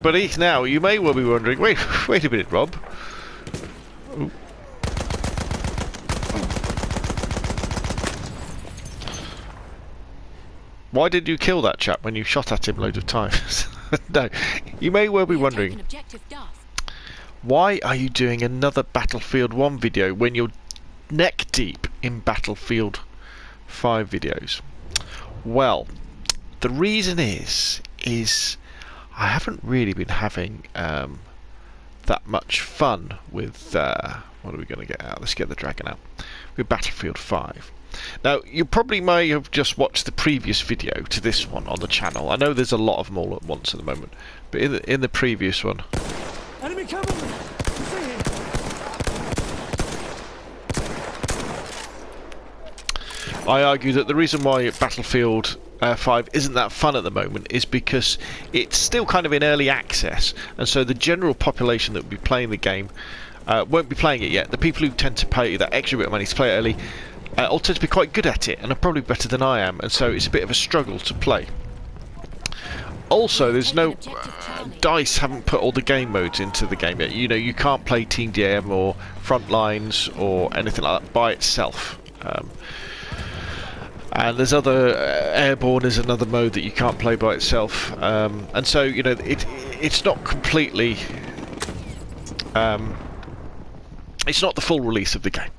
Buddy, now you may well be wondering, wait a minute, Rob. Ooh. Why did you kill that chap when you shot at him loads of times? No, you may well be wondering, why are you doing another Battlefield 1 video when you're neck deep in Battlefield 5 videos? Well, the reason is I haven't really been having that much fun with what are we going to get out? Let's get the dragon out. With Battlefield 5. Now, you probably may have just watched the previous video to this one on the channel. I know there's a lot of them all at once at the moment, but in the previous one, enemy coming! I argue that the reason why Battlefield 5 isn't that fun at the moment is because it's still kind of in early access, and so the general population that will be playing the game won't be playing it yet. The people who tend to pay that extra bit of money to play it early all tend to be quite good at it and are probably better than I am, and so it's a bit of a struggle to play. Also, there's no DICE haven't put all the game modes into the game yet. You know, you can't play Team DM or Frontlines or anything like that by itself. And there's other Airborne is another mode that you can't play by itself, and so you know it's not completely it's not the full release of the game,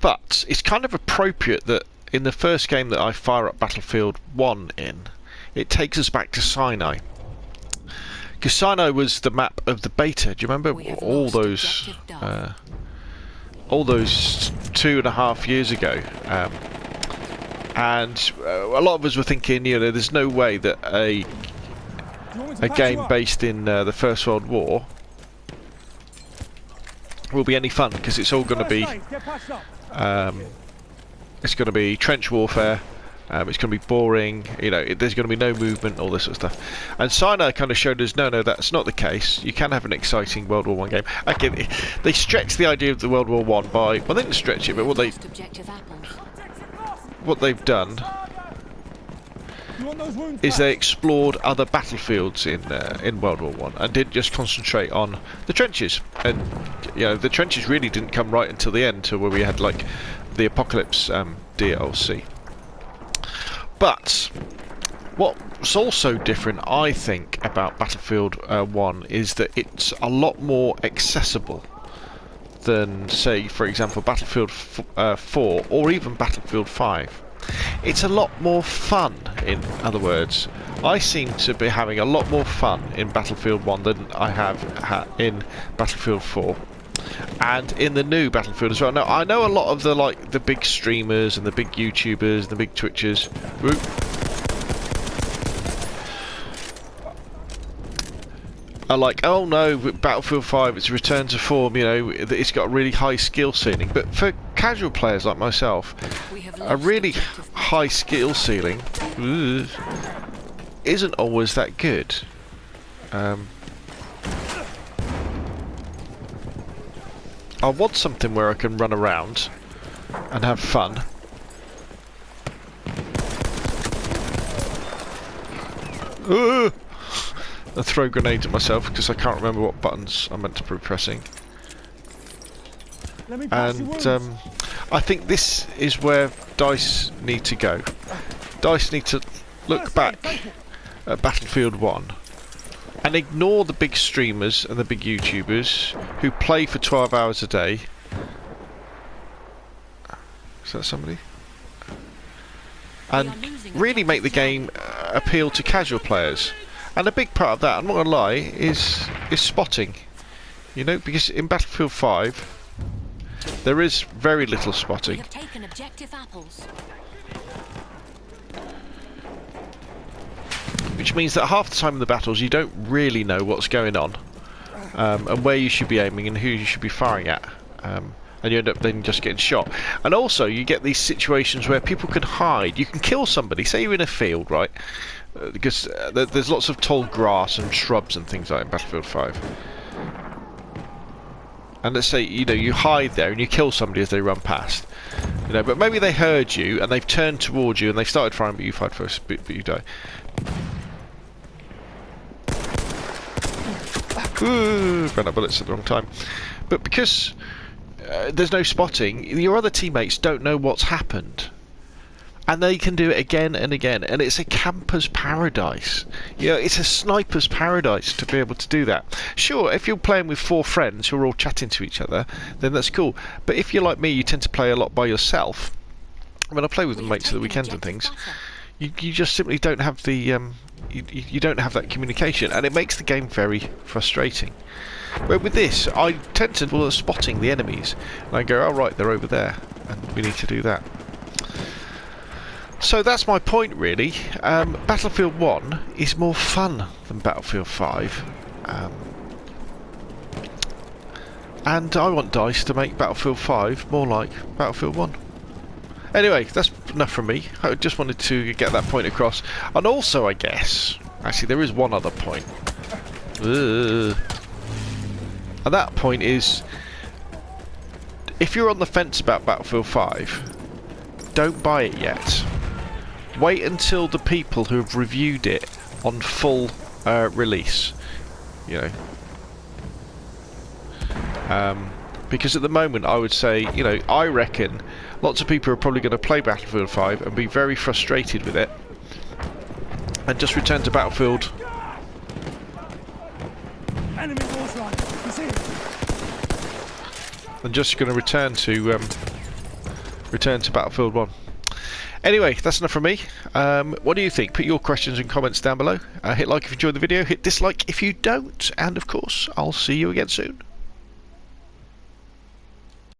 but it's kind of appropriate that in the first game that I fire up Battlefield 1 in, it takes us back to Sinai, because Sinai was the map of the beta. Do you remember all those 2.5 years ago? And a lot of us were thinking, you know, there's no way that a game based in the First World War will be any fun, because it's all going to be trench warfare. It's going to be boring. You know, there's going to be no movement, all this sort of stuff. And Sinai kind of showed us, no, that's not the case. You can have an exciting World War One game. Again, they stretched the idea of the World War One by, well, they didn't stretch it, but what they've done is they explored other battlefields in World War One and didn't just concentrate on the trenches. And you know, the trenches really didn't come right until the end, to where we had like the Apocalypse DLC. But what's also different, I think, about Battlefield 1 is that it's a lot more accessible than, say, for example, Battlefield 4 or even Battlefield 5. It's a lot more fun, in other words. I seem to be having a lot more fun in Battlefield 1 than I have in Battlefield 4. And in the new Battlefield as well. Now, I know a lot of the big streamers and the big YouTubers, the big Twitchers are like, oh no, Battlefield 5, it's a return to form, you know, it's got a really high skill ceiling. But for casual players like myself, a really high skill ceiling isn't always that good. I want something where I can run around and have fun. I throw grenades at myself because I can't remember what buttons I'm meant to be pressing. And I think this is where DICE need to go. DICE need to look back at Battlefield 1 and ignore the big streamers and the big YouTubers who play for 12 hours a day. Is that somebody? And really make the game appeal to casual players. And a big part of that, I'm not going to lie, is spotting. You know, because in Battlefield 5 there is very little spotting. Which means that half the time in the battles you don't really know what's going on, and where you should be aiming and who you should be firing at, and you end up then just getting shot. And also you get these situations where people can hide. You can kill somebody, say you're in a field, right? Because there's lots of tall grass and shrubs and things like that in Battlefield 5. And let's say, you know, you hide there and you kill somebody as they run past. You know, but maybe they heard you and they've turned towards you and they've started firing, but you fired first, but you die. Ooh, ran out of bullets at the wrong time. But because there's no spotting, your other teammates don't know what's happened. And they can do it again and again. And it's a camper's paradise. You know, it's a sniper's paradise to be able to do that. Sure, if you're playing with 4 friends who are all chatting to each other, then that's cool. But if you're like me, you tend to play a lot by yourself. I mean, I play with the mates at the weekends and things. You just simply don't have the you don't have that communication, and it makes the game very frustrating. But with this, I tend to well, spotting the enemies, and I go, oh right, they're over there, and we need to do that. So that's my point, really. Battlefield 1 is more fun than Battlefield 5, and I want DICE to make Battlefield 5 more like Battlefield 1. Anyway, that's enough from me. I just wanted to get that point across. And also, I guess, actually there is one other point. And that point is, if you're on the fence about Battlefield 5, don't buy it yet. Wait until the people who have reviewed it on full release. You know. Because at the moment, I would say, you know, I reckon lots of people are probably going to play Battlefield 5 and be very frustrated with it, and just return to Battlefield. Enemy force line. You see it? And just going to return to Battlefield 1. Anyway, that's enough from me. What do you think? Put your questions and comments down below. Hit like if you enjoyed the video, hit dislike if you don't, and of course, I'll see you again soon.